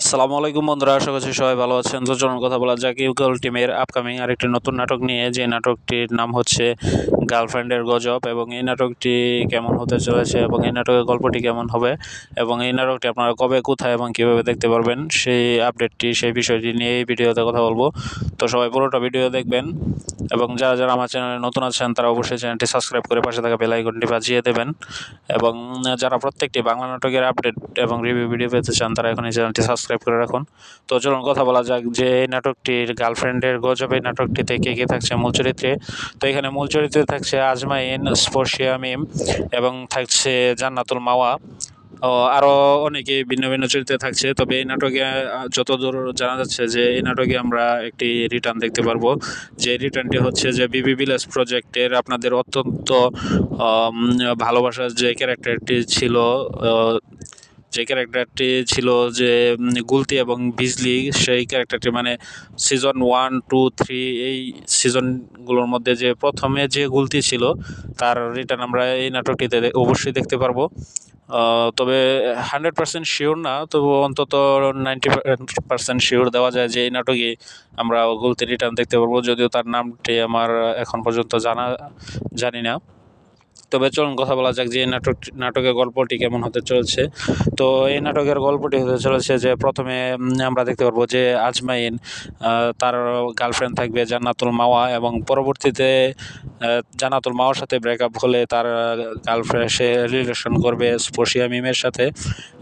আসসালামু আলাইকুম বন্ধুরা, আশা করছি সবাই ভালো আছেন। তো চলুন কথা বলা যাক ইউকেল টিমের আপকামিং আরেকটি নতুন নাটক নিয়ে, যে নাটকটির নাম হচ্ছে গার্লফ্রেন্ডের গজব। এবং এই নাটকটি কেমন হতে চলেছে এবং এই নাটকের গল্পটি কেমন হবে এবং এই নাটকটি আপনারা কবে, কোথায় এবং কীভাবে দেখতে পারবেন, সেই আপডেটটি, সেই বিষয়টি নিয়ে এই ভিডিওতে কথা বলবো। তো সবাই পুরোটা ভিডিও দেখবেন এবং যারা যারা আমার চ্যানেলে নতুন আছেন তারা অবশ্যই চ্যানেলটি সাবস্ক্রাইব করে পাশে থাকা বেল আইকনটি বাজিয়ে দেবেন। এবং যারা প্রত্যেকটি বাংলা নাটকের আপডেট এবং রিভিউ ভিডিও পেতে চান তারা এখন এই চ্যানেলটি সাবস্ক্রাইব করে রাখুন। তো চলুন কথা বলা যাক যে এই নাটকটির গার্লফ্রেন্ডের গজব, এই নাটকটিতে কে কে থাকছে মূল চরিত্রে। তো এখানে মূল চরিত্রে থাকছে আজমাইন, স্পর্শিয়া মিম এবং থাকছে জান্নাতুল মাওয়া ও আরও অনেকে ভিন্ন ভিন্ন চরিত্রে থাকছে। তবে এই নাটকে যতদূর জানা যাচ্ছে যে এই নাটকে আমরা একটি রিটার্ন দেখতে পারবো, যে রিটার্নটি হচ্ছে যে বিবি ভিলেজ প্রজেক্টের আপনাদের অত্যন্ত ভালোবাসার যে ক্যারেক্টারটি ছিল, যে গুলতি এবং বিজলি, সেই ক্যারেক্টারটি মানে সিজন 1, 2, 3 এই সিজনগুলোর মধ্যে যে প্রথমে যে গুলতি ছিল তার রিটার্ন আমরা এই নাটকটিতে অবশ্যই দেখতে পারবো। তবে 100% শিওর না, তবু অন্তত 90% শিওর দেওয়া যায় যে এই নাটকে আমরা গুলতি রিটার্ন দেখতে পারবো, যদিও তার নামটি আমার এখন পর্যন্ত জানি না। তবে চলুন কথা বলা যাক যে এই নাটকের গল্পটি কেমন হতে চলেছে। তো এই নাটকের গল্পটি হতে চলেছে যে প্রথমে আমরা দেখতে পারবো যে আজমাইন, তার গার্লফ্রেন্ড থাকবে জান্নাতুল মাওয়া, এবং পরবর্তীতে জান্নাতুল মাওয়ার সাথে ব্রেকআপ হলে তার গার্লফ্রেন্ড সে রিলেশন করবে স্পর্শিয়া মিমের সাথে।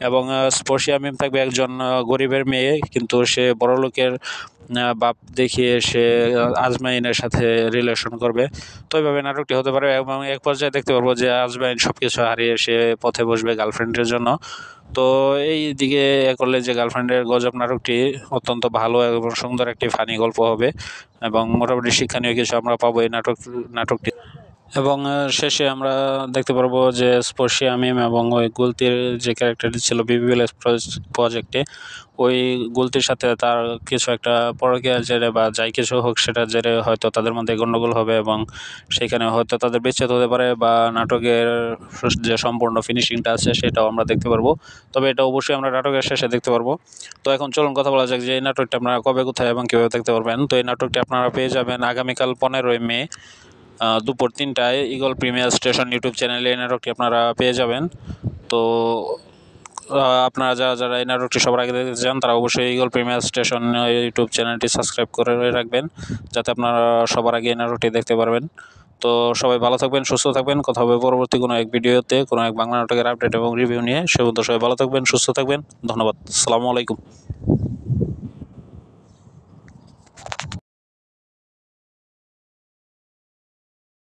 এবং স্পর্শিয়া মিম থাকবে একজন গরিবের মেয়ে, কিন্তু সে বড়লোকের বাপ দেখিয়ে সে আজমাইনের সাথে রিলেশন করবে। তো এইভাবে নাটকটি হতে পারে এবং এক পর্যায়ে দেখতে পারবো যে আজমাইন সব কিছু হারিয়ে সে পথে বসবে গার্লফ্রেন্ডের জন্য। তো এই দিকে করলে যে গার্লফ্রেন্ডের গজব নাটকটি অত্যন্ত ভালো এবং সুন্দর একটি ফানি গল্প হবে এবং মোটামুটি শিক্ষণীয় কিছু আমরা পাবো এই নাটকটি। এবং শেষে আমরা দেখতে পারবো যে স্পর্শিয়া মিম এবং ওই গুলতির যে ক্যারেক্টারটি ছিল বিবিএলএস প্রজেক্টে, ওই গুলতির সাথে তার কিছু একটা পরকীয়ার জেরে বা যাই কিছু হোক সেটার জেরে হয়তো তাদের মধ্যে গণ্ডগোল হবে এবং সেখানে হয়তো তাদের বিচ্ছেদ হতে পারে, বা নাটকের যে সম্পূর্ণ ফিনিশিংটা আছে সেটাও আমরা দেখতে পারবো। তবে এটা অবশ্যই আমরা নাটকের শেষে দেখতে পারবো। তো এখন চলুন কথা বলা যাক যে এই নাটকটা আপনারা কবে, কোথায় এবং কীভাবে দেখতে পারবেন। তো এই নাটকটি আপনারা পেয়ে যাবেন আগামীকাল 15ই মে দুপুর 3টায় ইগল প্রিমিয়ার স্টেশন ইউটিউব চ্যানেলে এই নাটকটি আপনারা পেয়ে যাবেন। তো আপনারা যারা এই নাটকটি সবার আগে দেখতে চান তারা অবশ্যই ইগল প্রিমিয়ার স্টেশন ইউটিউব চ্যানেলটি সাবস্ক্রাইব করে রাখবেন, যাতে আপনারা সবার আগে এই নাটকটি দেখতে পারবেন। তো সবাই ভালো থাকবেন, সুস্থ থাকবেন। কথা হবে পরবর্তী কোনো এক ভিডিওতে কোনো এক বাংলা নাটকের আপডেট এবং রিভিউ নিয়ে। সে পর্যন্ত সবাই ভালো থাকবেন, সুস্থ থাকবেন। ধন্যবাদ। আসসালামু আলাইকুম।